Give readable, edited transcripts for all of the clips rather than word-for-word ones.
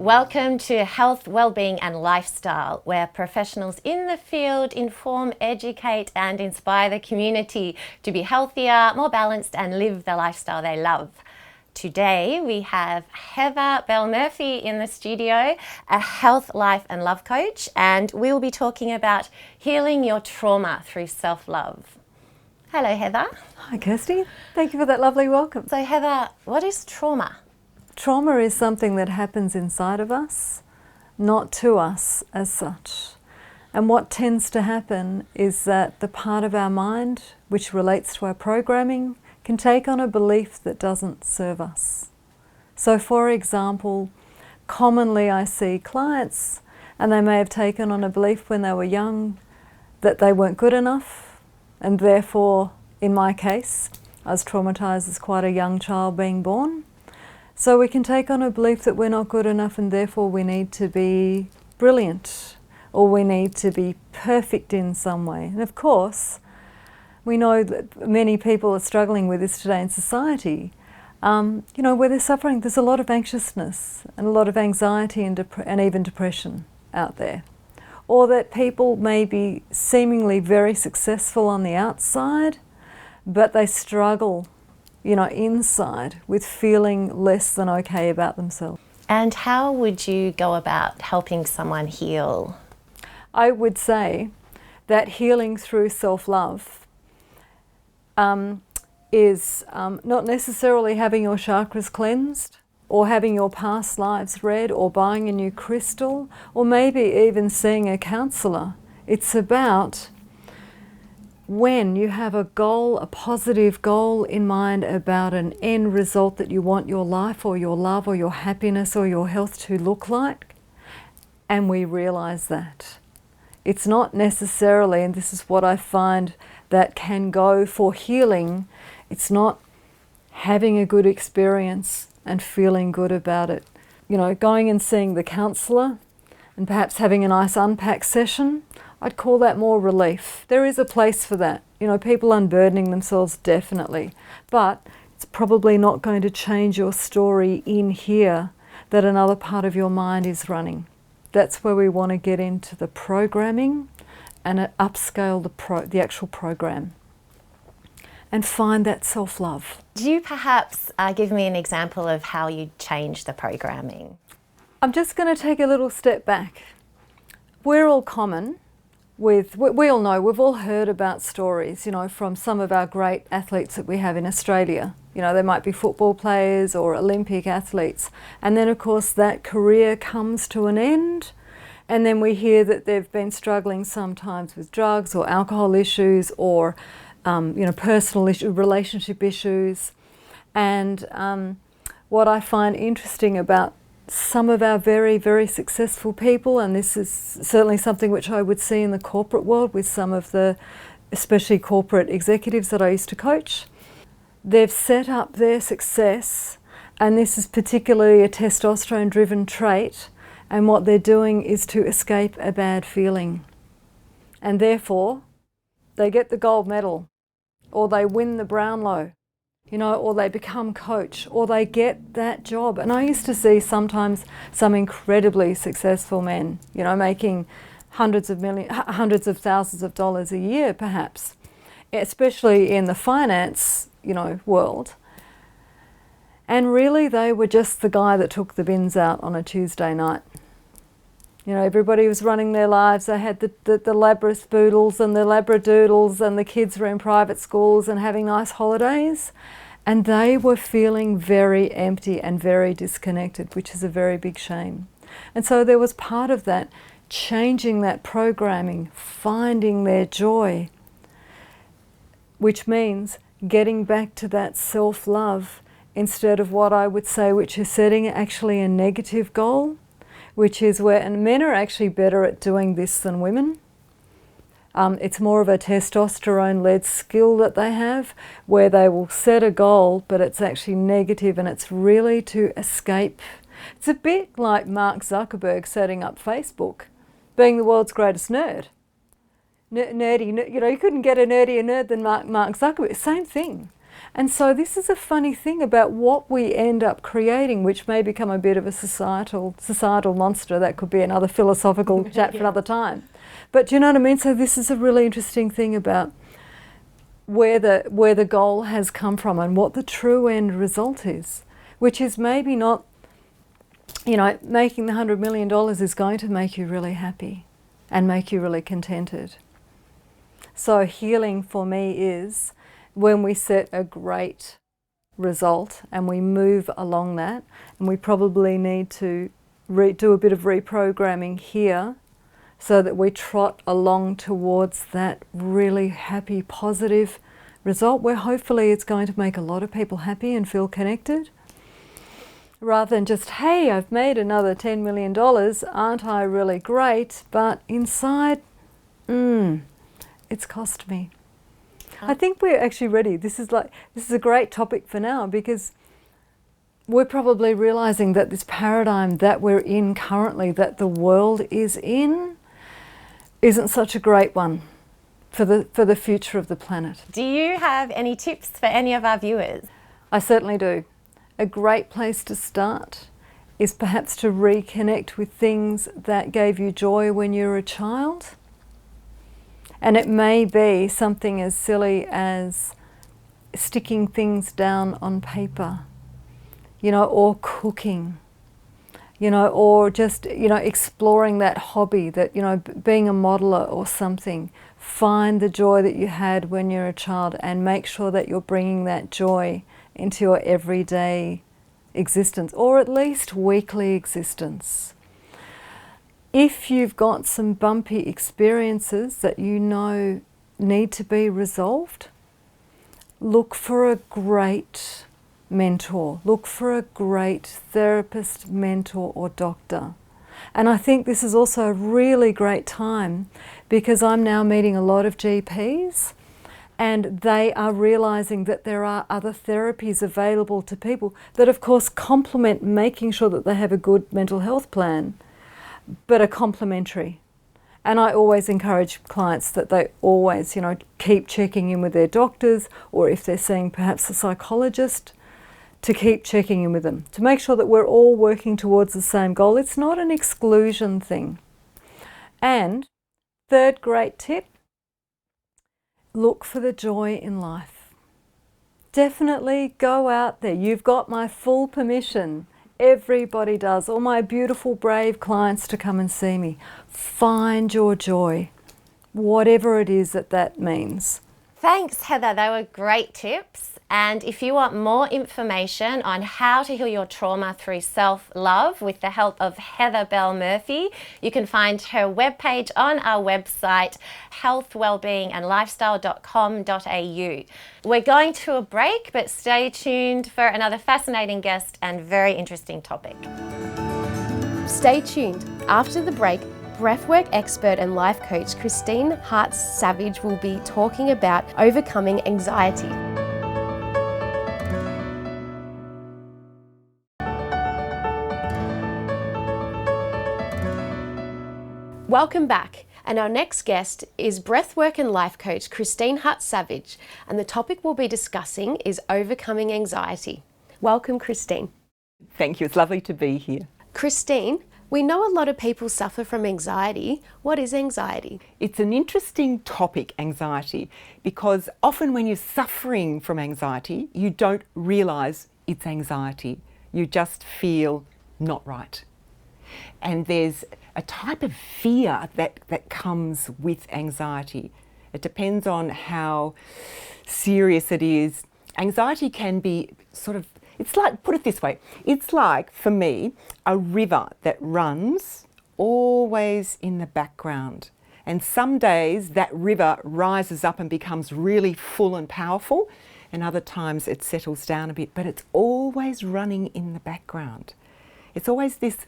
Welcome to Health, Wellbeing and Lifestyle, where professionals in the field inform, educate and inspire the community to be healthier, more balanced and live the lifestyle they love. Today we have Heather Belle Murphy in the studio, a health, life and love coach, and we'll be talking about healing your trauma through self-love. Hello Heather. Hi Kirsty, thank you for that lovely welcome. So Heather, what is trauma? Trauma is something that happens inside of us, not to us as such. And what tends to happen is that the part of our mind which relates to our programming can take on a belief that doesn't serve us. So for example, commonly I see clients and they may have taken on a belief when they were young that they weren't good enough, and therefore in my case I was traumatized as quite a young child being born. So we can take on a belief that we're not good enough and therefore we need to be brilliant or we need to be perfect in some way. And of course, we know that many people are struggling with this today in society. Where they're suffering, there's a lot of anxiousness and a lot of anxiety and even depression out there. Or that people may be seemingly very successful on the outside, but they struggle inside with feeling less than okay about themselves. And how would you go about helping someone heal? I would say that healing through self-love is not necessarily having your chakras cleansed or having your past lives read or buying a new crystal or maybe even seeing a counsellor. It's about when you have a goal, a positive goal in mind about an end result that you want your life or your love or your happiness or your health to look like, and we realize that. It's not necessarily, and this is what I find that can go for healing, it's not having a good experience and feeling good about it. Going and seeing the counsellor and perhaps having a nice unpack session, I'd call that more relief. There is a place for that. People unburdening themselves, definitely. But it's probably not going to change your story in here that another part of your mind is running. That's where we want to get into the programming and upscale the actual program and find that self-love. Do you perhaps give me an example of how you change the programming? I'm just going to take a little step back. We're all common. We all know, we've all heard about stories, from some of our great athletes that we have in Australia. They might be football players or Olympic athletes. And then, of course, that career comes to an end. And then we hear that they've been struggling sometimes with drugs or alcohol issues or, personal issues, relationship issues. And what I find interesting about some of our very, very successful people, and this is certainly something which I would see in the corporate world with some of the, especially corporate executives that I used to coach, they've set up their success, and this is particularly a testosterone-driven trait, and what they're doing is to escape a bad feeling. And therefore, they get the gold medal, or they win the Brownlow, or they become coach, or they get that job. And I used to see sometimes some incredibly successful men, making hundreds of thousands of dollars a year perhaps, especially in the finance, world. And really they were just the guy that took the bins out on a Tuesday night. Everybody was running their lives. They had the Labradoodles and the Labradoodles, and the kids were in private schools and having nice holidays. And they were feeling very empty and very disconnected, which is a very big shame. And so there was part of that, changing that programming, finding their joy, which means getting back to that self-love instead of what I would say, which is setting actually a negative goal, which is where, and men are actually better at doing this than women. It's more of a testosterone-led skill that they have, where they will set a goal, but it's actually negative and it's really to escape. It's a bit like Mark Zuckerberg setting up Facebook, being the world's greatest nerd. Nerdy, you couldn't get a nerdier nerd than Mark Zuckerberg. Same thing. And so this is a funny thing about what we end up creating, which may become a bit of a societal monster. That could be another philosophical chat for another time. But do you know what I mean? So this is a really interesting thing about where the goal has come from and what the true end result is, which is maybe not, you know, making the $100 million is going to make you really happy and make you really contented. So healing for me is when we set a great result and we move along that, and we probably need to do a bit of reprogramming here so that we trot along towards that really happy, positive result where hopefully it's going to make a lot of people happy and feel connected. Rather than just, hey, I've made another $10 million, aren't I really great? But inside, it's cost me. I think we're actually ready. This is a great topic for now, because we're probably realizing that this paradigm that we're in currently, that the world is in, isn't such a great one for the future of the planet. Do you have any tips for any of our viewers? I certainly do. A great place to start is perhaps to reconnect with things that gave you joy when you were a child. And it may be something as silly as sticking things down on paper, you know, or cooking, you know, or just, you know, exploring that hobby, that, you know, being a modeler or something. Find the joy that you had when you're a child and make sure that you're bringing that joy into your everyday existence, or at least weekly existence. If you've got some bumpy experiences that you know need to be resolved, look for a great mentor. Look for a great therapist, mentor or doctor. And I think this is also a really great time, because I'm now meeting a lot of GPs and they are realizing that there are other therapies available to people that of course complement making sure that they have a good mental health plan, but are complementary. And I always encourage clients that they always, you know, keep checking in with their doctors, or if they're seeing perhaps a psychologist, to keep checking in with them, to make sure that we're all working towards the same goal. It's not an exclusion thing. And third great tip, look for the joy in life. Definitely go out there. You've got my full permission. Everybody does. All my beautiful, brave clients to come and see me. Find your joy, whatever it is that means. Thanks, Heather. They were great tips. And if you want more information on how to heal your trauma through self-love with the help of Heather Belle Murphy, you can find her webpage on our website, healthwellbeingandlifestyle.com.au. We're going to a break, but stay tuned for another fascinating guest and very interesting topic. Stay tuned. After the break, breathwork expert and life coach Christine Hart-Savage will be talking about overcoming anxiety. Welcome back, and our next guest is breathwork and life coach Christine Hart-Savage, and the topic we'll be discussing is overcoming anxiety. Welcome, Christine. Thank you, it's lovely to be here. Christine, we know a lot of people suffer from anxiety. What is anxiety? It's an interesting topic, anxiety, because often when you're suffering from anxiety, you don't realise it's anxiety. You just feel not right. And there's a type of fear that comes with anxiety. It depends on how serious it is. Anxiety can be sort of, it's like, put it this way, it's like, for me, a river that runs always in the background. And some days that river rises up and becomes really full and powerful, and other times it settles down a bit, but it's always running in the background. It's always this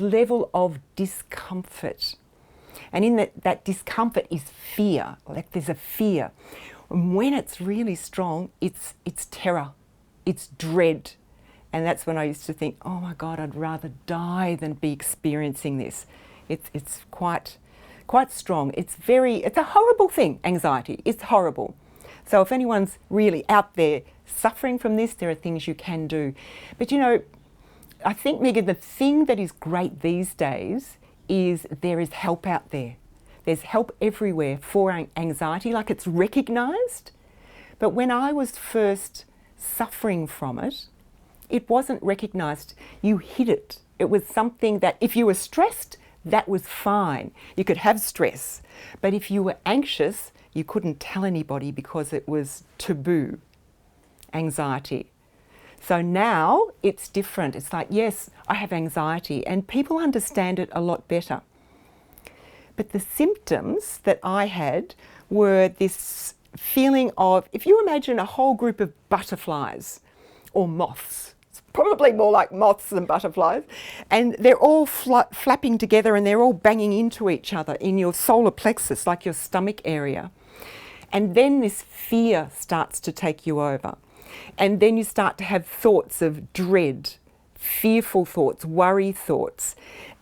level of discomfort. And in that discomfort is fear, like there's a fear. And when it's really strong, it's terror, it's dread. And that's when I used to think, oh my God, I'd rather die than be experiencing this. It's quite strong. It's a horrible thing, anxiety. It's horrible. So if anyone's really out there suffering from this, there are things you can do. But you know, I think, Megan, the thing that is great these days is there is help out there. There's help everywhere for anxiety, like it's recognised. But when I was first suffering from it, it wasn't recognised. You hid it. It was something that if you were stressed, that was fine. You could have stress. But if you were anxious, you couldn't tell anybody because it was taboo, anxiety. So now it's different. It's like, yes, I have anxiety, and people understand it a lot better. But the symptoms that I had were this feeling of, if you imagine a whole group of butterflies or moths, it's probably more like moths than butterflies, and they're all flapping together and they're all banging into each other in your solar plexus, like your stomach area. And then this fear starts to take you over. And then you start to have thoughts of dread, fearful thoughts, worry thoughts,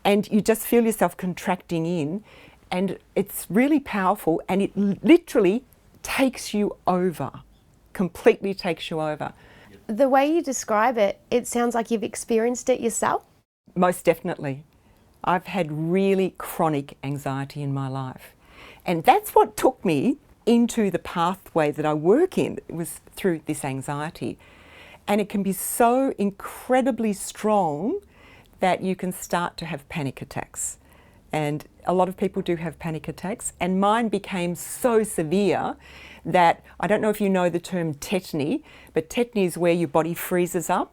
and you just feel yourself contracting in, and it's really powerful, and it literally takes you over, completely takes you over. The way you describe it, it sounds like you've experienced it yourself. Most definitely. I've had really chronic anxiety in my life, and that's what took me into the pathway that I work in. It was through this anxiety, and it can be so incredibly strong that you can start to have panic attacks. And a lot of people do have panic attacks, and mine became so severe that, I don't know if you know the term tetany, but tetany is where your body freezes up,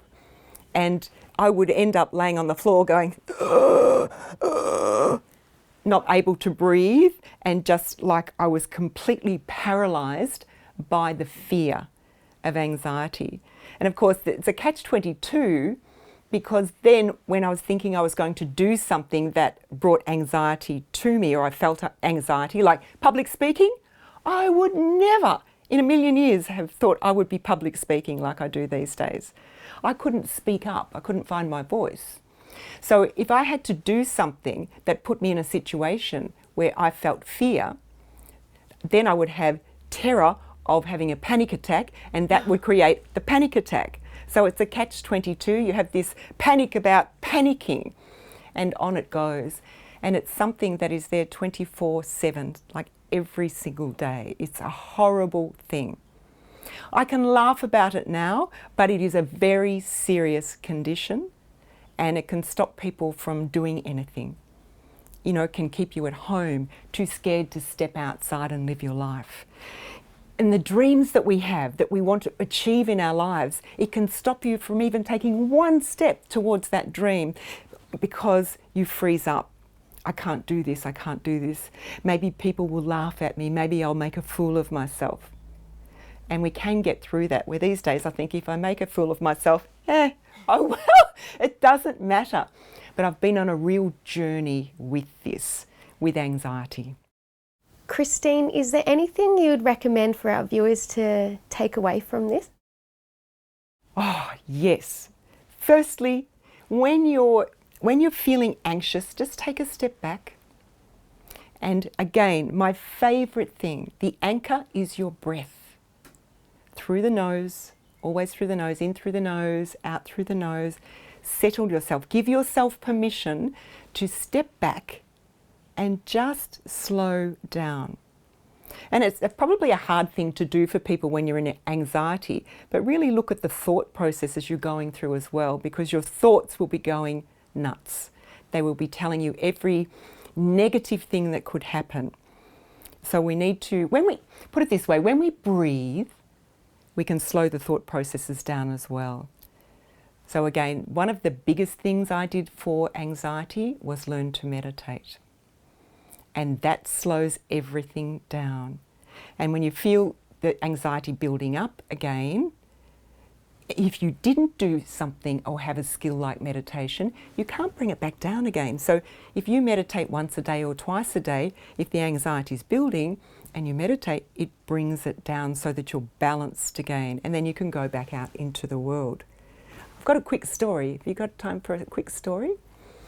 and I would end up laying on the floor going not able to breathe, and just like I was completely paralysed by the fear of anxiety. And of course it's a catch-22, because then when I was thinking I was going to do something that brought anxiety to me, or I felt anxiety, like public speaking, I would never in a million years have thought I would be public speaking like I do these days. I couldn't speak up, I couldn't find my voice. So if I had to do something that put me in a situation where I felt fear, then I would have terror of having a panic attack, and that would create the panic attack. So it's a catch-22. You have this panic about panicking, and on it goes. And it's something that is there 24/7, like every single day. It's a horrible thing. I can laugh about it now, but it is a very serious condition, and it can stop people from doing anything. You know, it can keep you at home, too scared to step outside and live your life. And the dreams that we have, that we want to achieve in our lives, it can stop you from even taking one step towards that dream because you freeze up. I can't do this, I can't do this. Maybe people will laugh at me, maybe I'll make a fool of myself. And we can get through that, where these days I think if I make a fool of myself, oh well, it doesn't matter. But I've been on a real journey with this, with anxiety. Christine, is there anything you would recommend for our viewers to take away from this? Oh, yes. Firstly, when you're feeling anxious, just take a step back. And again, my favourite thing, the anchor is your breath. Through the nose, always through the nose, in through the nose, out through the nose. Settle yourself. Give yourself permission to step back and just slow down. And it's probably a hard thing to do for people when you're in anxiety, but really look at the thought processes you're going through as well, because your thoughts will be going nuts. They will be telling you every negative thing that could happen. So we need to, when we, put it this way, when we breathe, we can slow the thought processes down as well. So again, one of the biggest things I did for anxiety was learn to meditate. And that slows everything down. And when you feel the anxiety building up again, if you didn't do something or have a skill like meditation, you can't bring it back down again. So if you meditate once a day or twice a day, if the anxiety is building and you meditate, it brings it down so that you're balanced again, and then you can go back out into the world. I've got a quick story. Have you got time for a quick story?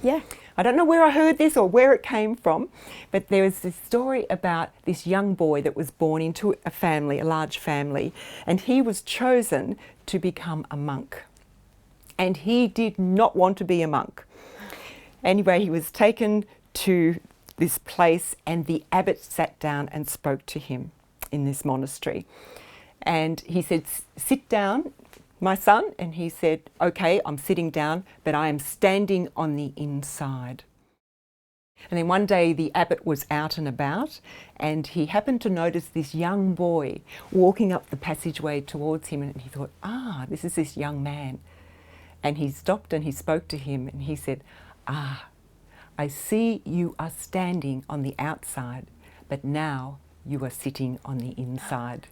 Yeah. I don't know where I heard this or where it came from, but there was this story about this young boy that was born into a family, a large family, and he was chosen to become a monk. And he did not want to be a monk. Anyway, he was taken to this place and the abbot sat down and spoke to him in this monastery. And he said, "Sit down, my son." And he said, "Okay, I'm sitting down, but I am standing on the inside." And then one day the abbot was out and about and he happened to notice this young boy walking up the passageway towards him, and he thought, this is this young man. And he stopped and he spoke to him and he said, "I see you are standing on the outside, but now you are sitting on the inside."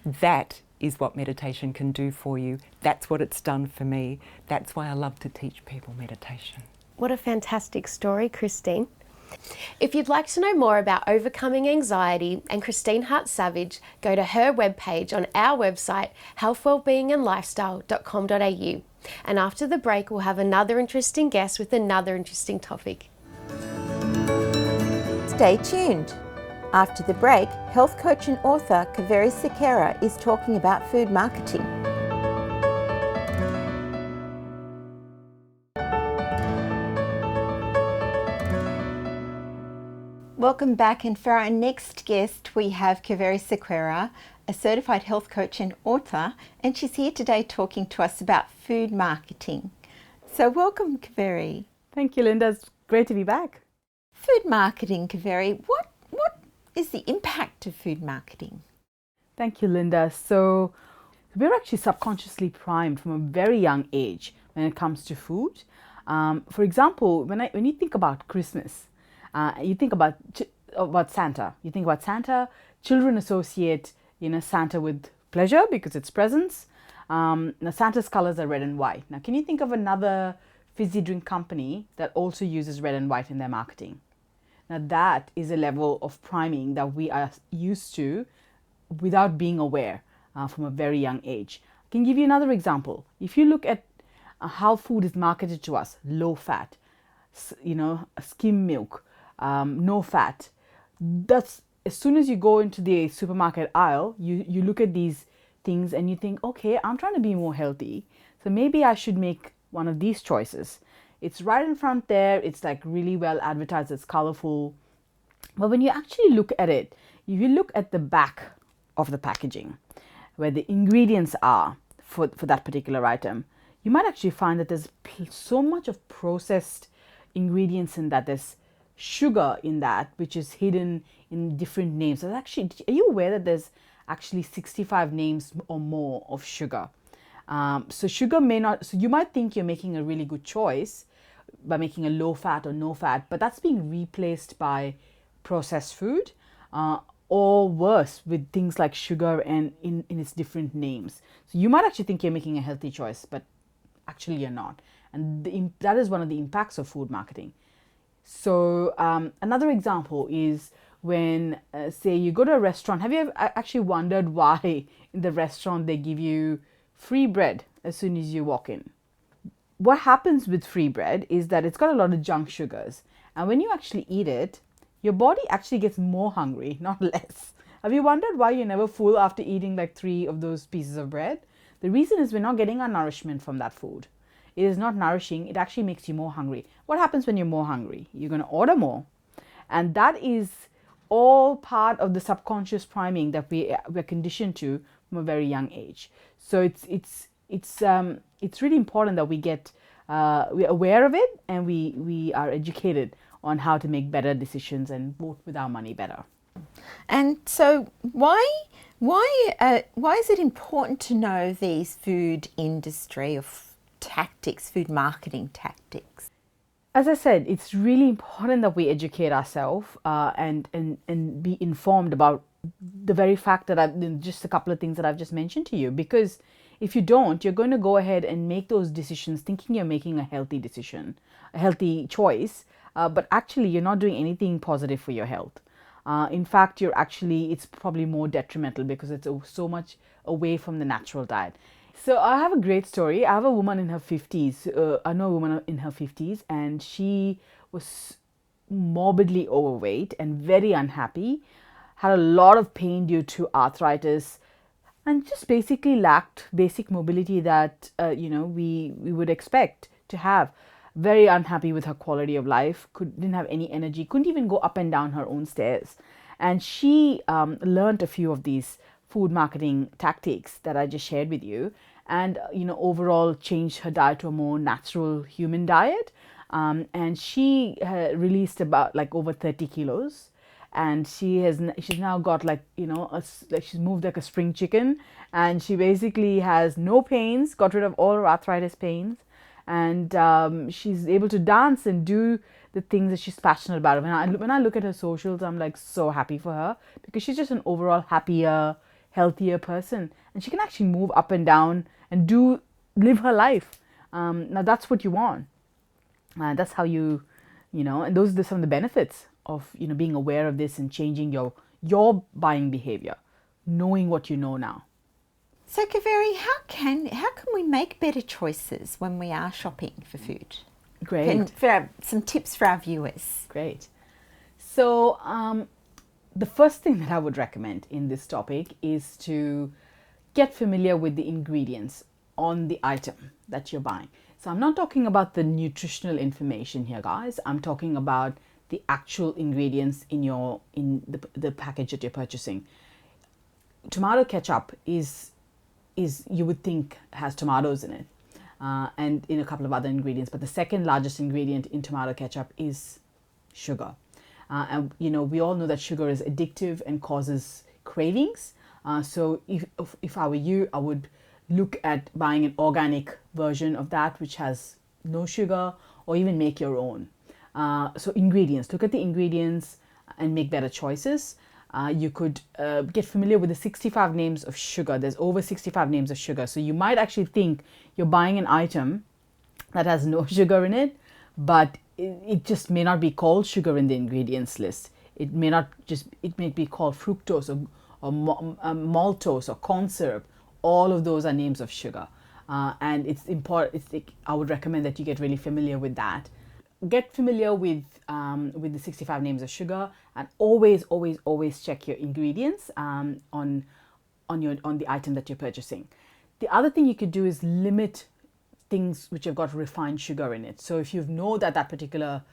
That is what meditation can do for you. That's what it's done for me. That's why I love to teach people meditation. What a fantastic story, Christine. If you'd like to know more about overcoming anxiety and Christine Hart-Savage, go to her webpage on our website, healthwellbeingandlifestyle.com.au. And after the break, we'll have another interesting guest with another interesting topic. Stay tuned. After the break, health coach and author Kaveri Sequeira is talking about food marketing. Welcome back, and for our next guest we have Kaveri Sequeira, a certified health coach and author, and she's here today talking to us about food marketing. So welcome, Kaveri. Thank you, Linda. It's great to be back. Food marketing, Kaveri. What is the impact of food marketing? Thank you, Linda. So we're actually subconsciously primed from a very young age when it comes to food. For example, when you think about Christmas, you think about Santa. You think about Santa. Children associate, Santa with pleasure because it's presents. Now Santa's colors are red and white. Now, can you think of another fizzy drink company that also uses red and white in their marketing? Now, that is a level of priming that we are used to without being aware from a very young age. I can give you another example. If you look at how food is marketed to us, low fat, skim milk, no fat. That's as soon as you go into the supermarket aisle, you look at these things and you think, okay, I'm trying to be more healthy, so maybe I should make one of these choices. It's right in front there. It's like really well advertised. It's colorful. But when you actually look at it, if you look at the back of the packaging, where the ingredients are for that particular item, you might actually find that there's so much of processed ingredients in that. There's sugar in that, which is hidden in different names. Are you aware that there's actually 65 names or more of sugar? So sugar so you might think you're making a really good choice by making a low fat or no fat, but that's being replaced by processed food, or worse, with things like sugar and in its different names. So you might actually think you're making a healthy choice, but actually you're not. And that is one of the impacts of food marketing. So another example is when, say, you go to a restaurant. Have you ever actually wondered why in the restaurant they give you free bread as soon as you walk in? What happens with free bread is that it's got a lot of junk sugars. And when you actually eat it, your body actually gets more hungry, not less. Have you wondered why you're never full after eating like 3 of those pieces of bread? The reason is we're not getting our nourishment from that food. It is not nourishing. It actually makes you more hungry. What happens when you're more hungry? You're going to order more. And that is all part of the subconscious priming that we're conditioned to from a very young age. So it's really important that we're aware of it, and we are educated on how to make better decisions and vote with our money better. And so why is it important to know these food industry of tactics, food marketing tactics? As I said, it's really important that we educate ourselves and be informed about the very fact that just a couple of things that I've just mentioned to you. Because if you don't, you're going to go ahead and make those decisions thinking you're making a healthy decision, a healthy choice, but actually you're not doing anything positive for your health. In fact, it's probably more detrimental because it's so much away from the natural diet. So I have a great story. I have a woman in her 50s. I know a woman in her 50s, and she was morbidly overweight and very unhappy, had a lot of pain due to arthritis, and just basically lacked basic mobility that we would expect to have. Very unhappy with her quality of life, didn't have any energy, couldn't even go up and down her own stairs. And she learned a few of these food marketing tactics that I just shared with you, and overall changed her diet to a more natural human diet. And she released about like over 30 kilos, and she's now got she's moved like a spring chicken, and she basically has no pains, got rid of all her arthritis pains, and she's able to dance and do the things that she's passionate about. When I look at her socials, I'm like so happy for her, because she's just an overall happier, healthier person, and she can actually move up and down and live her life. Now that's what you want. That's how and those are some of the benefits of being aware of this and changing your buying behavior, knowing what you know now. So Kaveri, how can we make better choices when we are shopping for food? Great. Some tips for our viewers. Great. So the first thing that I would recommend in this topic is to get familiar with the ingredients on the item that you're buying. So I'm not talking about the nutritional information here, guys. I'm talking about the actual ingredients in the package that you're purchasing. Tomato ketchup is you would think has tomatoes in it, and in a couple of other ingredients, but the second largest ingredient in tomato ketchup is sugar. And we all know that sugar is addictive and causes cravings. So if I were you, I would look at buying an organic version of that which has no sugar, or even make your own. So ingredients, look at the ingredients and make better choices. You could get familiar with the 65 names of sugar. There's over 65 names of sugar. So you might actually think you're buying an item that has no sugar in it, but it just may not be called sugar in the ingredients list. It may be called fructose or maltose or corn syrup. All of those are names of sugar. And it's important. I would recommend that you get really familiar with that. Get familiar with the 65 names of sugar, and always check your ingredients on the item that you're purchasing. The other thing you could do is limit things which have got refined sugar in it. So if you know that particular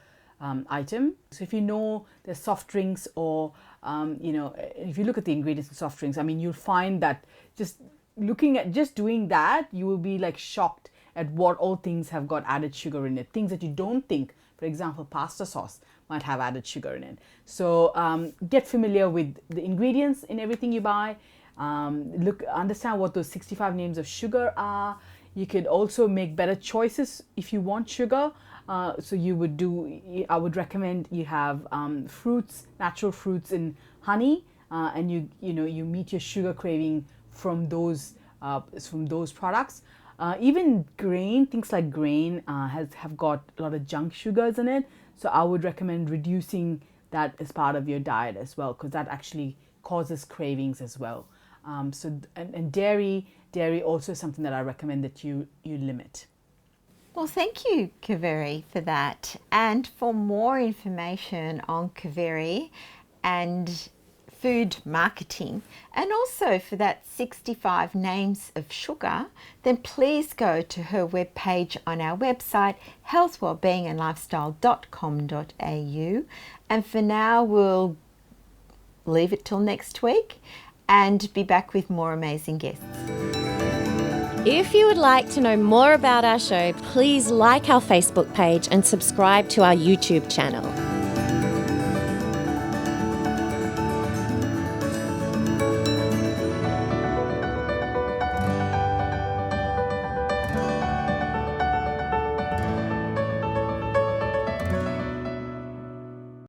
item, so if you know there's soft drinks, or if you look at the ingredients of soft drinks, you'll find that just doing that, you will be like shocked at what all things have got added sugar in it. Things that you don't think, for example, pasta sauce might have added sugar in it. So get familiar with the ingredients in everything you buy. Understand what those 65 names of sugar are. You could also make better choices if you want sugar. So I would recommend you have fruits, natural fruits in honey, and you meet your sugar craving from those products. Even things like grain have got a lot of junk sugars in it. So I would recommend reducing that as part of your diet as well, because that actually causes cravings as well. And dairy also is something that I recommend that you limit. Well, thank you, Kaveri, for that. And for more information on Kaveri and food marketing, and also for that 65 names of sugar, then please go to her webpage on our website, healthwellbeingandlifestyle.com.au. And for now, we'll leave it till next week and be back with more amazing guests. If you would like to know more about our show, please like our Facebook page and subscribe to our YouTube channel.